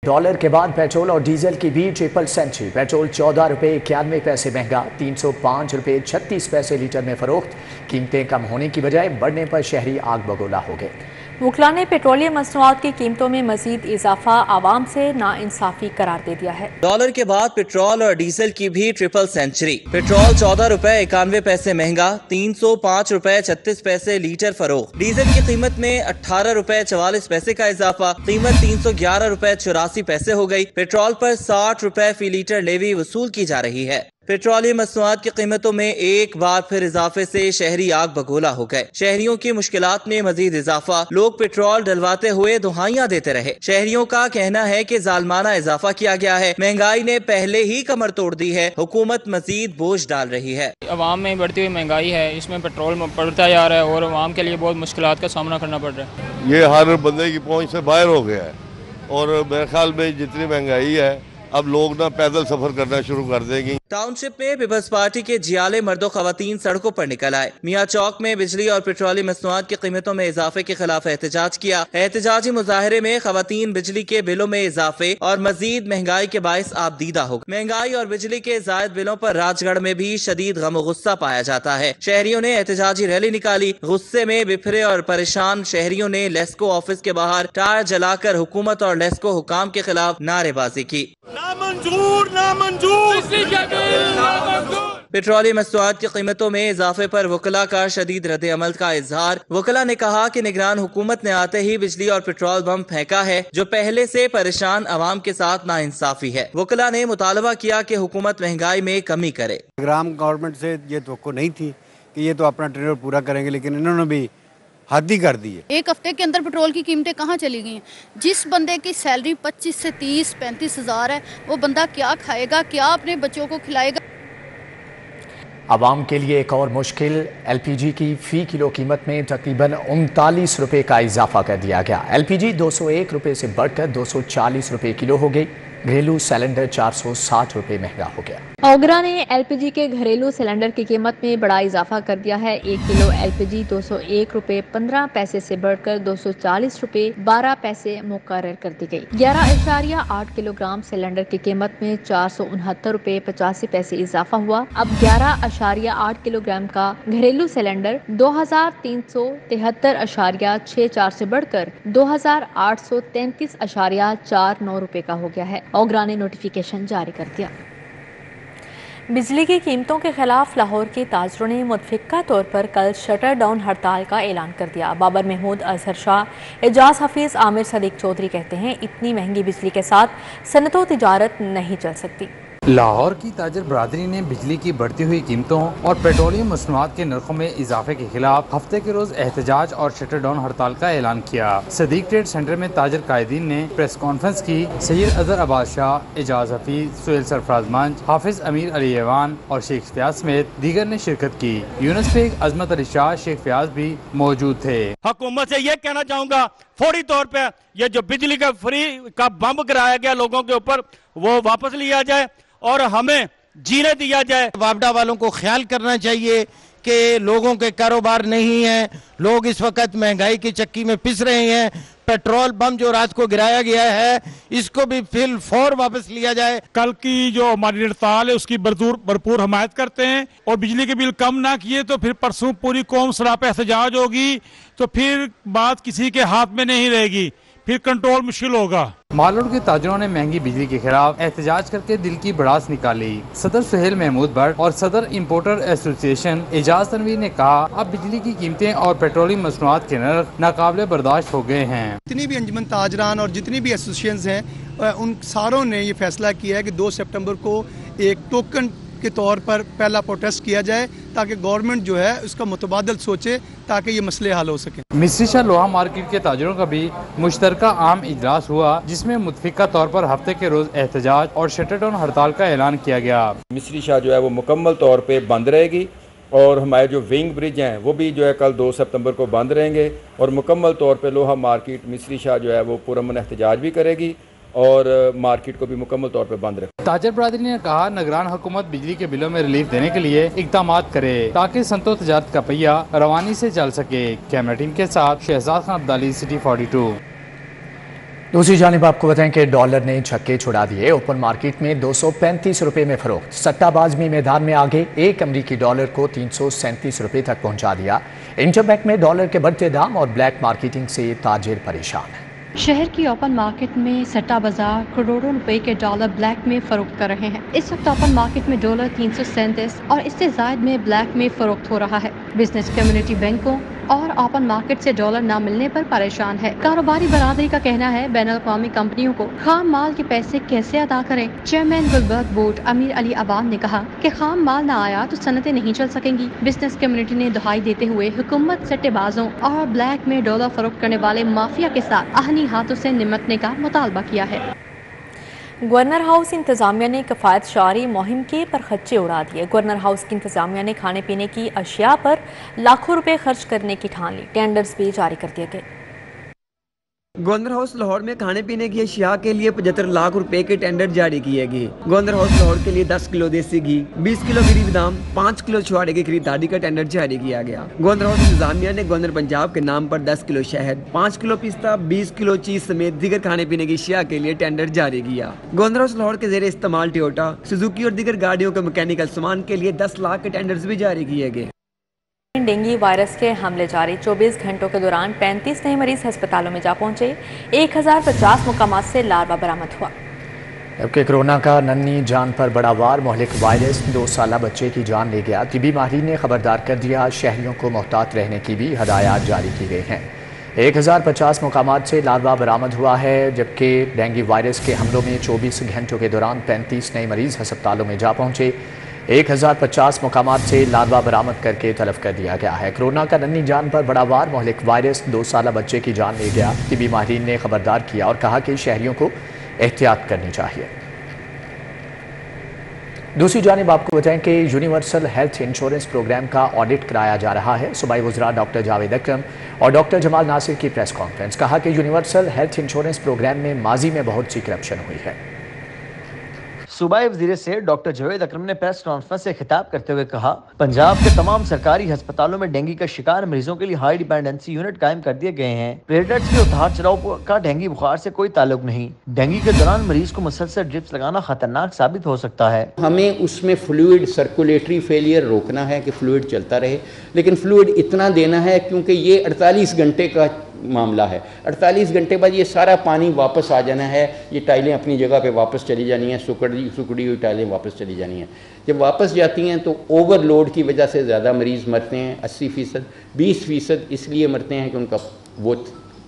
Dollar के बाद petrol और डीजल की भी ट्रिपल सेंचुरी। पेट्रोल 14 रुपये 91 पैसे महंगा, 305 रुपये 36 पैसे लीटर में फरोख्त। कीमतें कम होने की बजाय बढ़ने पर शहरी आग बगोला हो गए। वकला ने पेट्रोलियम मसनूआत की कीमतों में मजीद इजाफा आवाम से नाइंसाफी करार दे दिया है। डॉलर के बाद पेट्रोल और डीजल की भी ट्रिपल सेंचुरी। पेट्रोल 14 रुपए 91 पैसे महंगा, 305 रुपए 36 पैसे लीटर फरोख्त। डीजल की कीमत में 18 रुपए 44 पैसे का इजाफा, कीमत 311 रुपए 84 पैसे हो गई। पेट्रोल पर 60 रुपए फी लीटर लेवी वसूल की जा रही है। पेट्रोलियम मसनूआत की कीमतों में एक बार फिर इजाफे से शहरी आग बगोला हो गए। शहरियों की मुश्किलात में मजीद इजाफा, लोग पेट्रोल डलवाते हुए दुहाइयां देते रहे। शहरियों का कहना है कि जालमाना इजाफा किया गया है। महंगाई ने पहले ही कमर तोड़ दी है, हुकूमत मजीद बोझ डाल रही है। अवाम में बढ़ती हुई महंगाई है, इसमें पेट्रोल बढ़ता जा रहा है और अवाम के लिए बहुत मुश्किलात का सामना करना पड़ रहा है। ये हर बंदे की पहुंच से बाहर हो गया है और मेरे ख्याल में जितनी महंगाई है अब लोग ना पैदल सफर करना शुरू कर देंगे। टाउनशिप में पीपल्स पार्टी के जियाले मर्दों खवातीन सड़कों पर निकल आए। मियाँ चौक में बिजली और पेट्रोलियम मसनूआत की कीमतों में इजाफे के खिलाफ एहतजाज किया। एहतजाजी मुजाहरे में खवातीन बिजली के बिलों में इजाफे और मजीद महंगाई के बायस आपदीदा हो गए। महंगाई और बिजली के जायद बिलों पर राजगढ़ में भी शदीद गम गुस्सा पाया जाता है। शहरियों ने एहतजाजी रैली निकाली। गुस्से में बिफरे और परेशान शहरियों ने लेस्को ऑफिस के बाहर टायर जलाकर हुकूमत और लेस्को हुकाम के खिलाफ नारेबाजी की। नामंजूर नामंजूर। पेट्रोलियम मसनूआत की कीमतों में इजाफे पर वकला का शदीद रद्द अमल का इजहार। वकला ने कहा कि निगरान हुकूमत ने आते ही बिजली और पेट्रोल बम फेंका है, जो पहले से परेशान अवाम के साथ नाइंसाफी है। वकला ने मुतालबा किया कि हुकूमत महंगाई में कमी करे। निगरान गवर्नमेंट से ये तवक्को नहीं थी कि ये तो अपना टेन्योर पूरा करेंगे, लेकिन इन्होंने भी हद ही कर दी है। एक हफ्ते के अंदर पेट्रोल की कीमतें कहाँ चली गई हैं? जिस बंदे की सैलरी 25 से 30-35 हज़ार है, वो बंदा क्या खाएगा, क्या अपने बच्चों को खिलाएगा? आवाम के लिए एक और मुश्किल, LPG की फ़ी किलो कीमत में तकरीबन 39 रुपये का इजाफा कर दिया गया। LPG 201 रुपये से बढ़कर 240 रुपये किलो हो गई। घरेलू सिलेंडर 460 रुपये महंगा हो गया। ओगरा ने LPG के घरेलू सिलेंडर की कीमत में बड़ा इजाफा कर दिया है। 1 किलो LPG 201 रुपये 15 पैसे से बढ़कर 240 रुपये 12 पैसे मुकर्रर कर दी गई। 11.8 किलोग्राम सिलेंडर की कीमत में 469 रुपये 85 पैसे इजाफा हुआ। अब 11.8 किलोग्राम का घरेलू सिलेंडर 2373.64 से बढ़कर 2833.49 रुपये का हो गया है। ओगरा ने नोटिफिकेशन जारी कर दिया। बिजली की कीमतों के खिलाफ लाहौर के ताजरों ने मुतफिका तौर पर कल शटर डाउन हड़ताल का ऐलान कर दिया। बाबर महमूद, अजहर शाह, एजाज हफीज, आमिर सदीक चौधरी कहते हैं इतनी महंगी बिजली के साथ सनअत व तिजारत नहीं चल सकती। लाहौर की ताजर बरादरी ने बिजली की बढ़ती हुई कीमतों और पेट्रोलियम मसनूआत के नरखों में इजाफे के खिलाफ हफ्ते के रोज एहतजाज और शटर डाउन हड़ताल का ऐलान किया। सदीक ट्रेड सेंटर में ताजर कायदीन ने प्रेस कॉन्फ्रेंस की। सैयद अजहर अब्बास शाह, एजाज हफीज, सुहेल सरफराज मंच, हाफिज अमीर अली ऐवान और शेख फयाज समेत दीगर ने शिरकत की। यूनुस बेग, अजमत अली शाह, शेख फयाज भी मौजूद थे। हुकूमत से ये कहना चाहूँगा, फौरी तौर पे ये जो बिजली का फ्री का बम गिराया गया लोगों के ऊपर, वो वापस लिया जाए और हमें जीने दिया जाए। वापडा वालों को ख्याल करना चाहिए कि लोगों के कारोबार नहीं है, लोग इस वक्त महंगाई की चक्की में पिस रहे हैं। पेट्रोल बम जो रात को गिराया गया है, इसको भी फिल फौर वापस लिया जाए। कल की जो हमारी हड़ताल है उसकी भरपूर हमायत करते हैं और बिजली के बिल कम ना किए तो फिर परसों पूरी कौम सराप एहतजाज होगी, तो फिर बात किसी के हाथ में नहीं रहेगी, फिर कंट्रोल मुश्किल होगा। मालरोड के ताजरों ने महंगी बिजली के खिलाफ एहतजाज करके दिल की भड़ास निकाली। सदर सुहेल महमूद भट्ट और सदर इम्पोर्टर एसोसिएशन एजाज तनवीर ने कहा, अब बिजली की कीमतें और पेट्रोलियम मसनूआत के नर्ख नाकाबिले बर्दाश्त हो गए हैं। जितनी भी अंजुमन ताजरान और जितनी भी एसोसिएशन हैं, उन सारों ने ये फैसला किया है कि 2 सितंबर को एक टोकन के तौर पर पहला प्रोटेस्ट किया जाए, ताकि गवर्नमेंट जो है उसका मुतबादल सोचे, ताकि ये मसले हल हो सके। मिस्री शाह लोहा मार्केट के ताजरों का भी मुश्तरका आम इजलास हुआ, जिसमें मुतफिका तौर पर हफ्ते के रोज एहतजाज और शटर डाउन हड़ताल का ऐलान किया गया। मिस्री शाह जो है वो मुकम्मल तौर पर बंद रहेगी और हमारे जो विंग ब्रिज हैं वो भी जो है कल 2 सितंबर को बंद रहेंगे और मुकम्मल तौर पर लोहा मार्केट मिस्री शाह जो है वो पुरअमन एहतजाज भी करेगी और मार्केट को भी मुकम्मल तौर पर बंद रखे। ताजर बरादरी ने कहा, निगरान हुकूमत बिजली के बिलों में रिलीफ देने के लिए इक़दामात करे ताकि सनअत व तिजारत का पहिया रवानी से चल सके। कैमरा टीम के साथ शहजाद खान अब्दाली, सिटी 42। दूसरी जानिब आपको बताएं कि डॉलर ने छक्के छुड़ा दिए। ओपन मार्केट में 235 रुपए में फरोख्त। सट्टाबाजी मैदान में आगे एक अमरीकी डॉलर को 337 रुपए तक पहुंचा दिया। इंटरबैंक में डॉलर के बढ़ते दाम और ब्लैक मार्केटिंग से ताजिर परेशान है। शहर की ओपन मार्केट में सट्टा बाजार करोड़ों रुपए के डॉलर ब्लैक में फरोख्त कर रहे हैं। इस वक्त ओपन मार्केट में डॉलर 337 और इससे ज़ायद में ब्लैक में फरोख्त हो रहा है। बिजनेस कम्युनिटी बैंकों और ओपन मार्केट से डॉलर न मिलने पर परेशान है। कारोबारी बरादरी का कहना है बैनुल-अक़वामी कंपनियों को खाम माल के पैसे कैसे अदा करें। चेयरमैन गुलबर्ग बोर्ड अमीर अली अवान ने कहा कि खाम माल न आया तो सनतें नहीं चल सकेंगी। बिजनेस कम्युनिटी ने दुहाई देते हुए हुकूमत सट्टेबाजों और ब्लैक में डॉलर फरोख्त करने वाले माफिया के साथ आहनी हाथों से निपटने का मुतालबा किया है। गवर्नर हाउस इंतजामिया ने किफ़ायत शारी मुहिम के पर खर्चे उड़ा दिए। गवर्नर हाउस की इंतजामिया ने खाने पीने की अशिया पर लाखों रुपए खर्च करने की ठान ली। टेंडर्स भी जारी कर दिए गए। गवर्नर हाउस लाहौर में खाने पीने की अशिया के लिए 75 लाख रुपए के टेंडर जारी किए गए। गवर्नर हाउस लाहौर के लिए 10 किलो देसी घी, 20 किलो गिरी बादाम, 5 किलो छुआड़े की खरीदारी का टेंडर जारी किया गया। गवर्नर हाउस इंतजामिया ने गवर्नर पंजाब के नाम पर 10 किलो शहद, 5 किलो पिस्ता, 20 किलो चीज समेत दीगर खाने पीने की अशिया के लिए टेंडर जारी किया। गवर्नर हाउस लाहौर के जेर इस्तेमाल टोयोटा, सुजुकी और दीगर गाड़ियों के मैकेनिकल सामान के लिए 10 लाख के टेंडर्स भी जारी किए गए। डेंगू वायरस के हमले जारी। 24 घंटों के दौरान 35 नए मरीज अस्पतालों में जा पहुंचे। 1050 मुकामात से लार्वा बरामद हुआ। जबकि कोरोना का नन्ही जान पर बड़ा वार मोहलिक वायरस 2 साला बच्चे की जान ले गया। तिबी माहिरीन ने खबरदार कर दिया। शहरियों को मोहतात रहने की भी हदायत जारी की गई हैं। 1050 मुकामात से लार्वा बरामद हुआ है। जबकि डेंगू वायरस के हमलों में 24 घंटों के दौरान 35 नए मरीज अस्पतालों में जा पहुंचे। 1050 मुकामात से लार्वा बरामद करके तलब कर दिया गया है। कोरोना का नन्ही जान पर बड़ा वार मोहलिक वायरस 2 साला बच्चे की जान ले गया। तिबी माहिरीन ने खबरदार किया और कहा कि शहरियों को एहतियात करनी चाहिए। दूसरी जानिब आपको बताएं कि यूनिवर्सल हेल्थ इंश्योरेंस प्रोग्राम का ऑडिट कराया जा रहा है। सूबाई वज़रा डॉक्टर जावेद अकरम और डॉक्टर जमाल नासिर की प्रेस कॉन्फ्रेंस। कहा कि यूनिवर्सल हेल्थ इंश्योरेंस प्रोग्राम में माजी में बहुत सी करप्शन हुई है। सूबाई वज़ीर से डॉक्टर जावेद अकरम ने प्रेस कॉन्फ्रेंस से खिताब करते हुए कहा, पंजाब के तमाम सरकारी अस्पतालों में डेंगू का शिकार मरीजों के लिए हाई डिपेंडेंसी यूनिट कायम कर दिए गए हैं। प्लेटलेट्स के उतार चढ़ाव का डेंगू बुखार से कोई ताल्लुक नहीं। डेंगू के दौरान मरीज को मुसलसल ड्रिप्स लगाना खतरनाक साबित हो सकता है। हमें उसमें फ्लूइड सर्कुलेटरी फेलियर रोकना है कि फ्लूइड चलता रहे, लेकिन फ्लूइड इतना देना है क्योंकि ये 48 घंटे का मामला है। 48 घंटे बाद ये सारा पानी वापस आ जाना है। ये टाइलें अपनी जगह पे वापस चली जानी हैं, सुकड़ी हुई टाइलें वापस चली जानी हैं। जब वापस जाती हैं तो ओवरलोड की वजह से ज़्यादा मरीज़ मरते हैं। 80%, 20% इसलिए मरते हैं कि उनका वो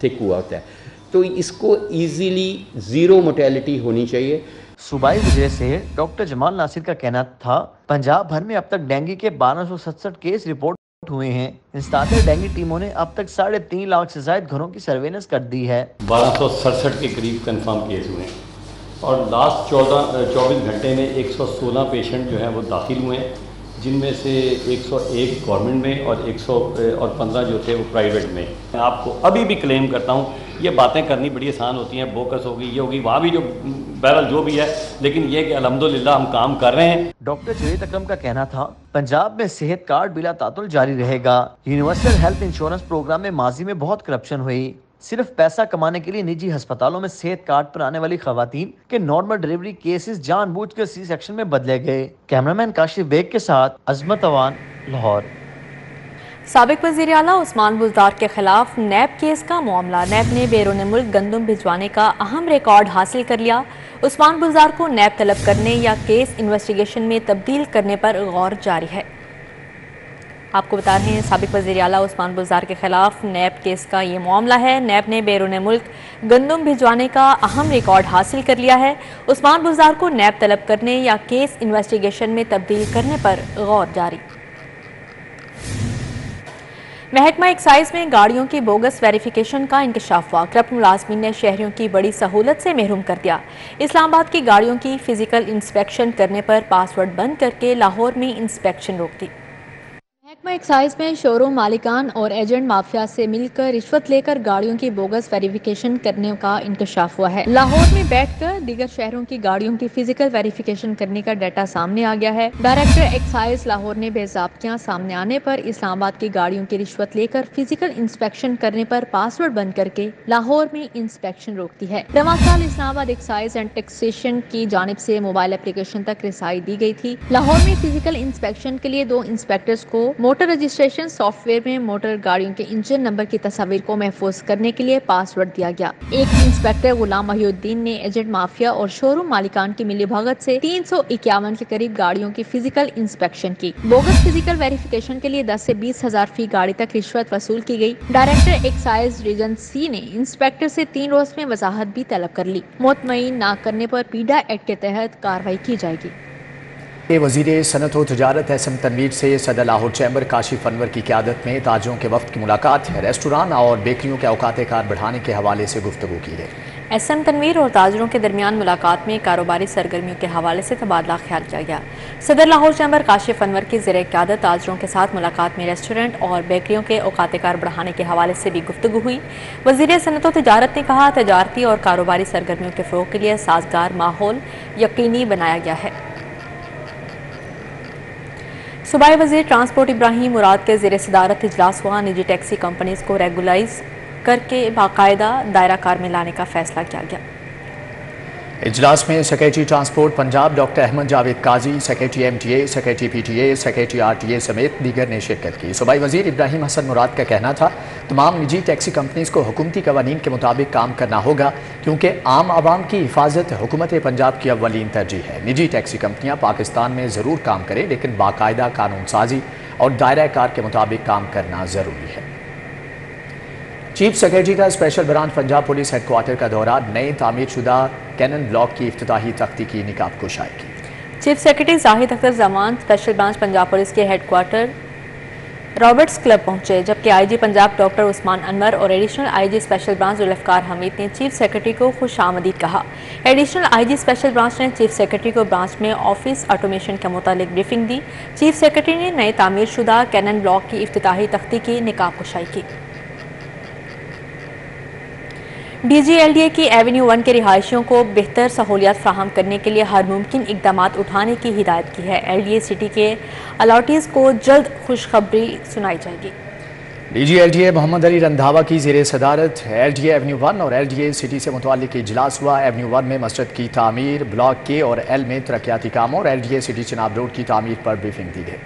थिक हुआ होता है। तो इसको ईजीली ज़ीरो मोर्टेलिटी होनी चाहिए। सूबाई वज़ीर से डॉक्टर जमाल नासिर का कहना था, पंजाब भर में अब तक डेंगू के 1267 केस रिपोर्ट हुए हैं। इंस्टाटर डेंगू टीमों ने अब तक 3.5 लाख से ज्यादा घरों की सर्वेलेंस कर दी है। 1267 के करीब कंफर्म केस हुए हैं और लास्ट 24 घंटे में 116 पेशेंट जो हैं वो दाखिल हुए हैं, जिनमें से 101 गवर्नमेंट में और 15 जो थे वो प्राइवेट में। मैं आपको अभी भी क्लेम करता हूँ, ये बातें करनी बड़ी आसान होती हैं, बोकस होगी, ये होगी, वहाँ भी जो बहरहाल जो भी है, लेकिन ये कि अल्हम्दुलिल्लाह हम काम कर रहे हैं। डॉक्टर जावेद अकरम का कहना था, पंजाब में सेहत कार्ड बिला तातुल जारी रहेगा। यूनिवर्सल हेल्थ इंश्योरेंस प्रोग्राम में माजी में बहुत करप्शन हुई। सिर्फ पैसा कमाने के लिए निजी अस्पतालों में सेहत कार्ड पर आने वाली खवातीन के नॉर्मल डिलीवरी केसेस जानबूझकर सी सेक्शन में बदले गए। कैमरामैन काशिफ बेग के साथ अजमत अवान, लाहौर। साबिक वज़ीर आला उस्मान बुज़दार के खिलाफ नैब केस का मामला। नैब ने बैरून मुल्क गंदम भिजवाने का अहम रिकॉर्ड हासिल कर लिया। उस्मान बुज़दार को नैब तलब करने या केस इन्वेस्टिगेशन में तब्दील करने पर गौर जारी है। आपको बता रहे हैं, साबिक वज़ीर आला उस्मान बुज़दार के खिलाफ नैब केस का ये मामला है। नैब ने बैरून मुल्क गंदम भिजवाने का अहम रिकॉर्ड हासिल कर लिया है। उस्मान बुज़दार को नैब तलब करने या केस इन्वेस्टिगेशन में तब्दील करने पर गौर जारी। महकमा एक्साइज में गाड़ियों की बोगस वेरिफिकेशन का इंकशाफ हुआ। करप्ट मुलाजमीन ने शहरियों की बड़ी सहूलत से महरूम कर दिया। इस्लामाबाद की गाड़ियों की फिजिकल इंस्पेक्शन करने पर पासवर्ड बंद करके लाहौर में इंस्पेक्शन रोक दी। محکمہ ایکسائز میں شوروم مالکان اور ایجنٹ مافیا سے مل کر رشوت لے کر گاڑیوں کی بوگس ویریفیکیشن کرنے کا انکشاف ہوا ہے۔ لاہور میں بیٹھ کر دیگر شہروں کی گاڑیوں کی فزیکل ویریفیکیشن کرنے کا ڈیٹا سامنے آ گیا ہے۔ ڈائریکٹر ایکسائز لاہور نے بے ضابطگیاں سامنے آنے پر اسلام آباد کی گاڑیوں کی رشوت لے کر فزیکل انسپیکشن کرنے پر پاسورڈ بند کر کے لاہور میں انسپیکشن روکتی ہے۔ رواں سال اسلام آباد ایکسائز اینڈ ٹیکسیشن کی جانب سے موبائل اپلیکیشن تک رسائی دی گئی تھی۔ لاہور میں فزیکل انسپیکشن کے لیے 2 انسپیکٹرز کو موٹر رجسٹریشن سافٹ ویئر میں موٹر گاڑیوں کے انجن نمبر کی تصاویر کو محفوظ کرنے کے لیے پاسورڈ دیا گیا۔ ایک انسپیکٹر غلام محی الدین نے ایجنٹ مافیا اور شوروم مالکان کی ملی بھگت سے 351 کے قریب گاڑیوں کی فزیکل انسپیکشن کی۔ بوگس فزیکل ویریفیکیشن کے لیے 10 سے 20,000 فی گاڑی تک رشوت وصول کی گئی۔ ڈائریکٹر ایکسائز ریجن سی نے انسپیکٹر سے 3 روز میں وضاحت بھی طلب کر لی۔ مطمئن نہ کرنے پر پیڈا ایکٹ کے تحت کارروائی کی جائے گی۔ وزیر صنعت و تجارت احسن تنویر سے صدر لاہور چیمبر کاشف انور کی قیادت میں تاجروں کے وفد کی ملاقات ہے۔ ریسٹوران اور بیکریوں کے اوقات کار بڑھانے کے حوالے سے گفتگو کی گئی۔ احسن تنویر اور تاجروں کے درمیان ملاقات میں کاروباری سرگرمیوں کے حوالے سے تبادلہ خیال کیا گیا۔ صدر لاہور چیمبر کاشف انور کی زیر قیادت تاجروں کے ساتھ ملاقات میں ریسٹورنٹ اور بیکریوں کے اوقات کار بڑھانے کے حوالے سے بھی گفتگو ہوئی۔ وزیر صنعت و تجارت نے کہا تجارتی اور کاروباری سرگرمیوں کے فروغ کے لیے سازگار ماحول یقینی بنایا گیا ہے۔ صوبائی وزیر ٹرانسپورٹ ابراہیم مراد کے زیر صدارت اجلاس ہوا۔ نجی ٹیکسی کمپنیز کو ریگولائز کر کے باقاعدہ دائرہ کار میں لانے کا فیصلہ کیا گیا۔ اجلاس میں secretary transport Punjab doctor Ahmad Javed Qazi, secretary M T A, secretary P T A, secretary R T A سمیت دیگر نے شرکت کی۔ صوبائی وزیر ابراہیم حسن مراد کا کہنا تھا تمام نجی ٹیکسی کمپنیز کو حکومتی قوانین کے مطابق کام کرنا ہوگا کیونکہ عام عوام کی حفاظت حکومت پنجاب کی اولین ترجیح ہے۔ نجی ٹیکسی کمپنیاں پاکستان میں ضرور کام کریں لیکن باقاعدہ قانون سازی اور دائرہ کار کے مطابق کام کرنا ضروری ہے۔ چیف سیکریٹری کا special branch Punjab police headquarter کا دورہ، نئے تعمیر شدہ کینن بلاک کی افتتاحی تختی کی نقاب کشائی کی۔ Chief secretary Zahid Akhtar Zaman special branch Punjab police کے ہیڈ کوارٹر رابرٹس کلب پہنچے، جبکہ I G Punjab doctor Usman Anwar اور additional I G special branch Zulfiqar Hameed نے چیف سیکریٹری کو خوش آمدید کہا۔ Additional I G special branch نے چیف سیکریٹری کو برانچ میں آفس آٹومیشن کے متعلق بریفنگ دی۔ چیف سیکریٹری نے نئے تعمیر شدہ کینن بلاک کی افتتاحی تختی کی نقاب کشائی کی۔ D G L D A کی ایونیو 1 کے رہائشیوں کو بہتر سہولیات فراہم کرنے کے لیے ہر ممکن اقدامات اٹھانے کی ہدایت کی ہے۔ ایل ڈی اے سٹی کے الاٹیز کو جلد خوشخبری سنائی جائے گی۔ D G L D A Muhammad Ali Randhawa کی زیر صدارت ایل ڈی اے ایونیو 1 اور ایل ڈی اے سٹی سے متعلق اجلاس ہوا۔ ایونیو 1 میں مسجد کی تعمیر، بلاک کے اور ایل میں ترقیاتی کاموں اور L D A city Chenab road کی تعمیر پر بریفنگ دی گئی۔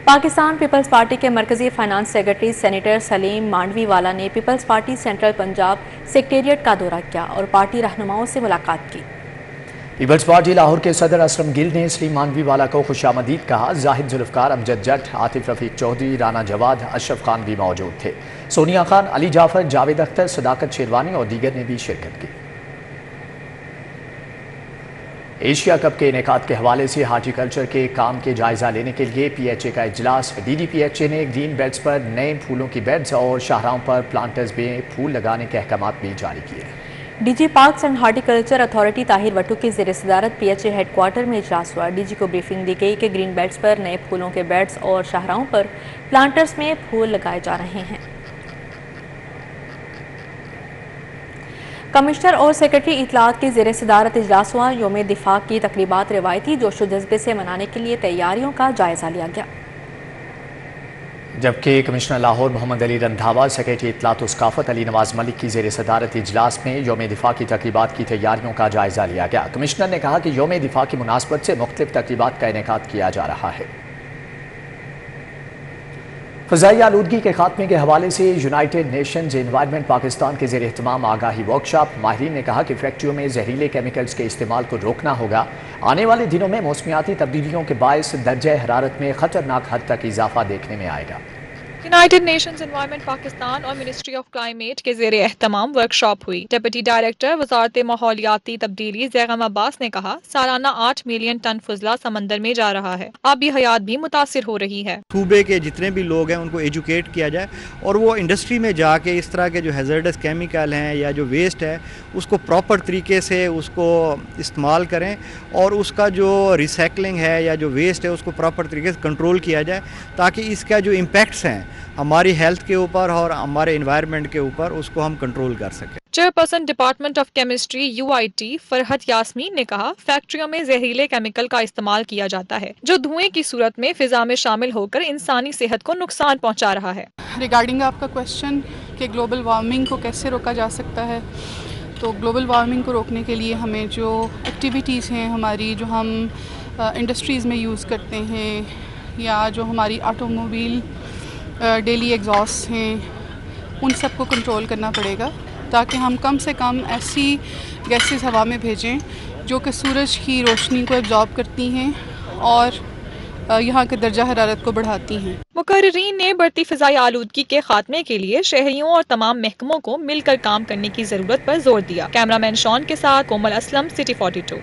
پاکستان پیپلز پارٹی کے مرکزی finance secretary senator Saleem Mandviwalla نے peoples party central Punjab secretariat کا دورہ کیا اور پارٹی رہنماؤں سے ملاقات کی۔ پیپلز پارٹی لاہور کے صدر اسلم گل نے سلیم مانڈوی والا کو خوش آمدید کہا۔ زاہد ذوالفقار، امجد جٹ، عاطف رفیق چودھری، رانا جواد، اشرف خان بھی موجود تھے۔ سونیا خان، علی جعفر، جاوید اختر، صداقت شیروانی اور دیگر نے بھی شرکت کی۔ ایشیا کپ کے انعقاد کے حوالے سے ہارٹی کلچر کے کام کے جائزہ لینے کے لیے پی ایچ اے کا اجلاس۔ D D P H A نے گرین بیلٹس پر نئے پھولوں کی بیڈز اور شاہراہوں پر پلانٹرز میں پھول لگانے کے احکامات بھی جاری کیے۔ D G parks and horticulture authority Tahir Wattoo کی زیر صدارت P H A head quarter میں اجلاس ہوا۔ ڈی جی کو بریفنگ دی گئی کہ گرین بیلٹس پر نئے پھولوں کے بیڈز اور شاہراہوں پر پلانٹرز میں پھول لگائے جا رہے ہیں۔ کمشنر اور سیکرٹری اطلاعات کی زیر صدارت اجلاس ہوا۔ یوم دفاع کی تقریبات روایتی جوش و جذبے سے منانے کے لیے تیاریوں کا جائزہ لیا گیا، جبکہ کمشنر لاہور محمد علی رندھاوا، سیکرٹری اطلاعات و ثقافت علی نواز ملک کی زیر صدارت اجلاس میں یوم دفاع کی تقریبات کی تیاریوں کا جائزہ لیا گیا۔ کمشنر نے کہا کہ یوم دفاع کی مناسبت سے مختلف تقریبات کا انعقاد کیا جا رہا ہے۔ فضائی آلودگی کے خاتمے کے حوالے سے یونائیٹڈ نیشنز انوائرمنٹ پاکستان کے زیر اہتمام آگاہی ورکشاپ۔ ماہرین نے کہا کہ فیکٹریوں میں زہریلے کیمیکلز کے استعمال کو روکنا ہوگا۔ آنے والے دنوں میں موسمیاتی تبدیلیوں کے باعث درجہ حرارت میں خطرناک حد تک اضافہ دیکھنے میں آئے گا۔ यूनाइटेड नेशंस एनवायरनमेंट पाकिस्तान और मिनिस्ट्री ऑफ क्लाइमेट के ज़ेरे एहतमाम वर्कशॉप हुई। डिप्टी डायरेक्टर वजारत माहौलियाती तब्दीली ज़ैगम अब्बास ने कहा, सालाना 8 मिलियन टन फजला समंदर में जा रहा है, आबी हयात भी मुतासिर हो रही है। सूबे के जितने भी लोग हैं उनको एजुकेट किया जाए और वो इंडस्ट्री में जाके इस तरह के जो हैज़र्डस केमिकल हैं या जो वेस्ट है उसको प्रॉपर तरीके से उसको इस्तेमाल करें और उसका जो रिसाइकलिंग है या जो वेस्ट है उसको प्रॉपर तरीके से कंट्रोल किया जाए, ताकि इसका जो इम्पैक्ट्स हैं हमारी हेल्थ के ऊपर और हमारे एनवायरनमेंट के ऊपर उसको हम कंट्रोल कर सकें। Chairperson department of chemistry UIT Farhat Yasmeen ने कहा, फैक्ट्रियों में जहरीले केमिकल का इस्तेमाल किया जाता है जो धुएं की सूरत में फिजा में शामिल होकर इंसानी सेहत को नुकसान पहुंचा रहा है। रिगार्डिंग आपका क्वेश्चन कि ग्लोबल वार्मिंग को कैसे रोका जा सकता है, तो ग्लोबल वार्मिंग को रोकने के लिए हमें जो एक्टिविटीज़ हैं हमारी, जो हम इंडस्ट्रीज़ में यूज़ करते हैं या जो हमारी ऑटोमोबाइल डेली एग्जॉस्ट हैं, उन सब को कंट्रोल करना पड़ेगा ताकि हम कम से कम ऐसी गैसेस हवा में भेजें जो कि सूरज की रोशनी को एब्जॉर्ब करती हैं और यहाँ के दर्जा हरारत को बढ़ाती हैं। मुकर्रीन ने बढ़ती फ़िज़ाई आलूदगी के खात्मे के लिए शहरियों और तमाम महकमों को मिलकर काम करने की ज़रूरत पर जोर दिया। कैमरामैन शॉन के साथ कोमल असलम, सिटी 42।